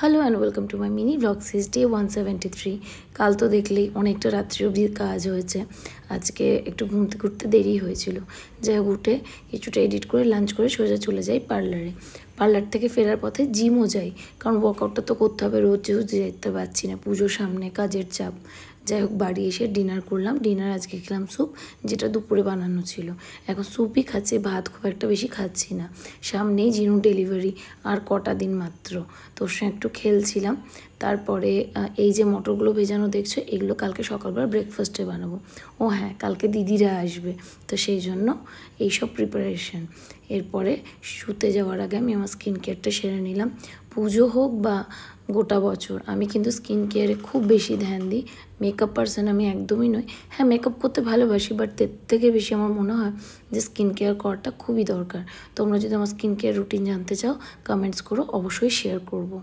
Hello and welcome to my mini blog series day 173। কাল তো দেখলেই অনেকটা রাত্রি অবধি কাজ হয়েছে। আজকে একটু ঘুমতে ঘুরতে দেরি হয়েছিল। যাই হোক, উঠে কিছুটা এডিট করে লাঞ্চ করে সোজা চলে যাই পার্লারে। পার্লার থেকে ফেরার পথে জিমও যাই, কারণ ওয়ার্কআউটটা তো করতে হবে, রোজ যেহেতু যেতে পারছি না, পুজোর সামনে কাজের চাপ। যাই হোক, বাড়ি এসে ডিনার করলাম। ডিনার আজকে খেলাম স্যুপ, যেটা দুপুরে বানানো ছিল। এখন স্যুপই খাচ্ছি, ভাত খুব একটা বেশি খাচ্ছি না। সামনেই জিনু ডেলিভারি, আর কটা দিন মাত্র। তোর সঙ্গে একটু খেলছিলাম। তারপরে এই যে মটরগুলো ভেজানো দেখছো, এগুলো কালকে সকালবেলা ব্রেকফাস্টে বানাবো। ও হ্যাঁ, কালকে দিদিরা আসবে, তো সেই জন্য এইসব প্রিপারেশন। এরপরে শুতে যাওয়ার আগে আমি আমার স্কিন কেয়ারটা সেরে নিলাম। পুজো হোক বা গোটা বছর, আমি কিন্তু স্কিন কেয়ারে খুব বেশি ধ্যান দিই। মেকআপ পার্সন আমি একদমই নই। হ্যাঁ, মেকআপ করতে ভালোবাসি, বাট এর থেকে বেশি আমার মনে হয় যে স্কিন কেয়ার করাটা খুবই দরকার। তোমরা যদি আমার স্কিন কেয়ার রুটিন জানতে চাও, কমেন্টস করো, অবশ্যই শেয়ার করবো।